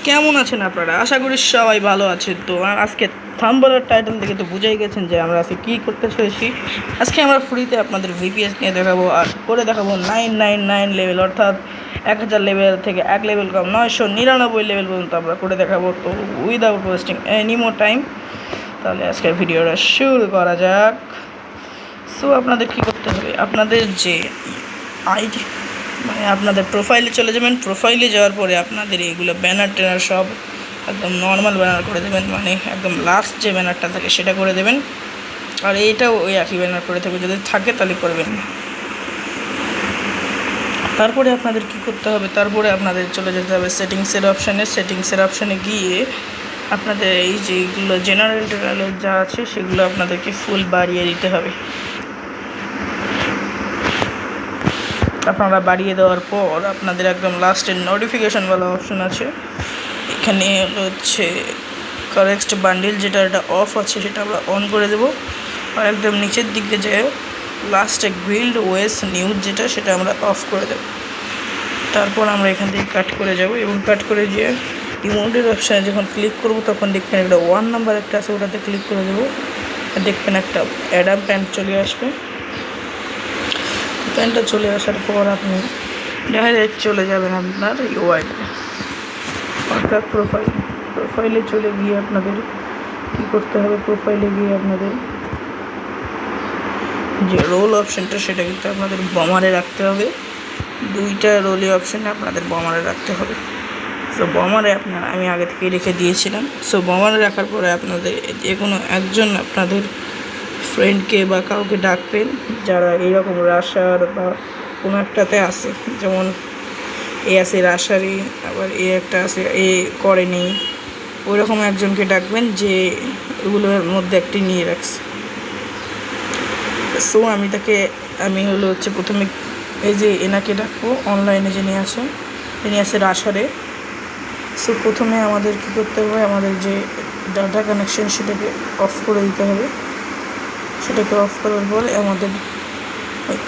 কেমন আছেন আপনারা? আশা করি সবাই ভালো আছেন। তো আজকে থাম্বনেল টাইটেল দেখে তো বুঝেই গেছেন যে আমরা আজকে কী করতে চলেছি। আজকে আমরা ফ্রিতে আপনাদের ভিপিএস নিয়ে দেখাবো আর করে দেখাবো 999 লেভেল, অর্থাৎ 1000 লেভেল থেকে 1 লেভেল কম 999 লেভেল পর্যন্ত আমরা করে দেখাবো। তো without wasting any more time, তাহলে আজকের ভিডিওটা শুরু করা যাক। সো আপনাদের কী করতে হবে, আপনাদের যে আইডি মানে আপনাদের প্রোফাইলে চলে যাবেন। প্রোফাইলে যাওয়ার পরে আপনাদের এইগুলো ব্যানার ট্যানার সব একদম নর্মাল ব্যানার করে দেবেন, মানে একদম লাস্ট যে ব্যানারটা থাকে সেটা করে দেবেন। আর এইটাও ওই একই ব্যানার করে থাকবে, যদি থাকে তাহলে করবেন। তারপরে আপনাদের কি করতে হবে, তারপরে আপনাদের চলে যেতে হবে সেটিংসের অপশানে। সেটিংসের অপশানে গিয়ে আপনাদের এই যেগুলো জেনারেল টেনারেল যা আছে সেগুলো আপনাদেরকে ফুল বাড়িয়ে দিতে হবে। আপনারা বাড়িয়ে দেওয়ার পর আপনাদের একদম লাস্টের নোটিফিকেশানওয়ালা অপশান আছে, এখানে হচ্ছে কারেক্ট বান্ডিল, যেটা এটা অফ আছে সেটা আমরা অন করে দেবো। আর একদম নিচের দিকে যে লাস্টে বিল্ড ওয়েস নিউজ যেটা, সেটা আমরা অফ করে দেবো। তারপর আমরা এখান থেকে কাট করে যাব এবং কাট করে গিয়ে ইমোটের অপশানে যখন ক্লিক করব তখন দেখবেন একটা 1 নাম্বার একটা আছে, ওটাতে ক্লিক করে দেবো। দেখবেন একটা অ্যাডাম প্যান্ট চলে আসবে। প্যান্টটা চলে আসার পর আপনি ডাইরেক্ট চলে যাবেন আপনার ইউআইতে, অর্থাৎ প্রোফাইলে চলে গিয়ে আপনাদের কী করতে হবে, প্রোফাইলে গিয়ে আপনাদের যে রোল অপশানটা সেটা কিন্তু আপনাদের বমারে রাখতে হবে। 2টা রোলি অপশানে আপনাদের বমারে রাখতে হবে। সো বমারে আমি আগে থেকেই রেখে দিয়েছিলাম। সো বমারে রাখার পরে আপনাদের যে কোনো একজন আপনাদের ফ্রেন্ডকে বা কাউকে ডাকবেন যারা এইরকম রাশার বা কোনো একটাতে আছে, যেমন এ আছে রাশারি, আবার এ একটা আছে এ করেনি, ওই রকম একজনকে ডাকবেন যে এগুলোর মধ্যে একটি নিয়ে রাখছে। সো আমি হচ্ছে প্রথমে এই যে এনাকে ডাকবো, অনলাইনে যিনি আছে রাশারে। সো প্রথমে আমাদের কী করতে হবে, আমাদের যে ডাটা কানেকশন সেটাকে অফ করে দিতে হবে। সেটাকে অফ করার পরে আমাদের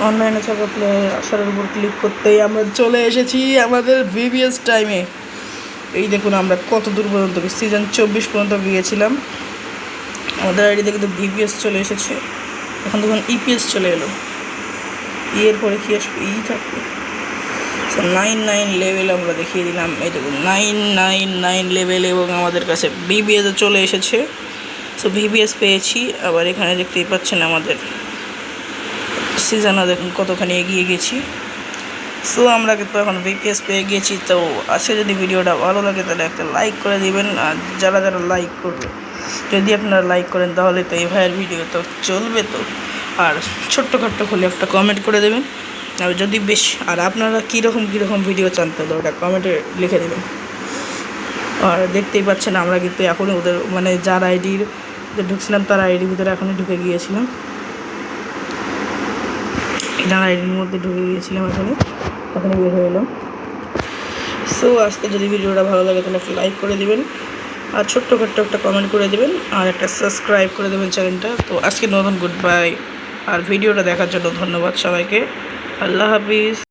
অনলাইনে থাকা প্লেয়ার আসার উপর ক্লিক করতেই আমরা চলে এসেছি আমাদের ভিভিএস টাইমে। এই দেখুন আমরা কত দূর পর্যন্ত সিজন 24 পর্যন্ত গিয়েছিলাম। আমাদের আইডিতে কিন্তু ভিভিএস চলে এসেছে। এখন দেখুন ইপিএস চলে এলো। এর পরে কী আসবে, থাকবে। সো 99 লেভেল আমরা দেখিয়ে দিলাম। এই দেখুন 999 লেভেল এবং আমাদের কাছে ভিভিএসও চলে এসেছে। সো ভিভিএস পেয়েছি। আবার এখানে দেখতেই পাচ্ছেন আমাদের সিজনও দেখুন কতখানি এগিয়ে গেছি। সো আমরা কিন্তু এখন ভিপিএস পেয়ে গিয়েছি। তো আজকে যদি ভিডিওটা ভালো লাগে তাহলে একটা লাইক করে দিবেন। আর যারা লাইক করবে, যদি আপনারা লাইক করেন তাহলে তো এই ভাইয়ের ভিডিও তো চলবে। তো আর ছোট্টখাট্ট হলে একটা কমেন্ট করে দেবেন। আর যদি আর আপনারা কীরকম ভিডিও চান তাহলে ওটা কমেন্টে লিখে দেবেন। আর দেখতেই পাচ্ছেন আমরা কিন্তু এখনই ওদের মানে যার আইডির ঢুকছিলাম তার আইডির ভিতরে এখনই ঢুকে গিয়েছিলাম। এনার আইডির মধ্যে ঢুকে গিয়েছিলাম, এখনই বের হয়ে এলাম। সো আজকে যদি ভিডিওটা ভালো লাগে তাহলে একটা লাইক করে দিবেন, আর ছোট্টখাট্ট একটা কমেন্ট করে দেবেন, আর একটা সাবস্ক্রাইব করে দেবেন চ্যানেলটা। তো আজকে নতুন গুড বাই, আর ভিডিওটা দেখার জন্য ধন্যবাদ সবাইকে। আল্লাহ হাফিজ।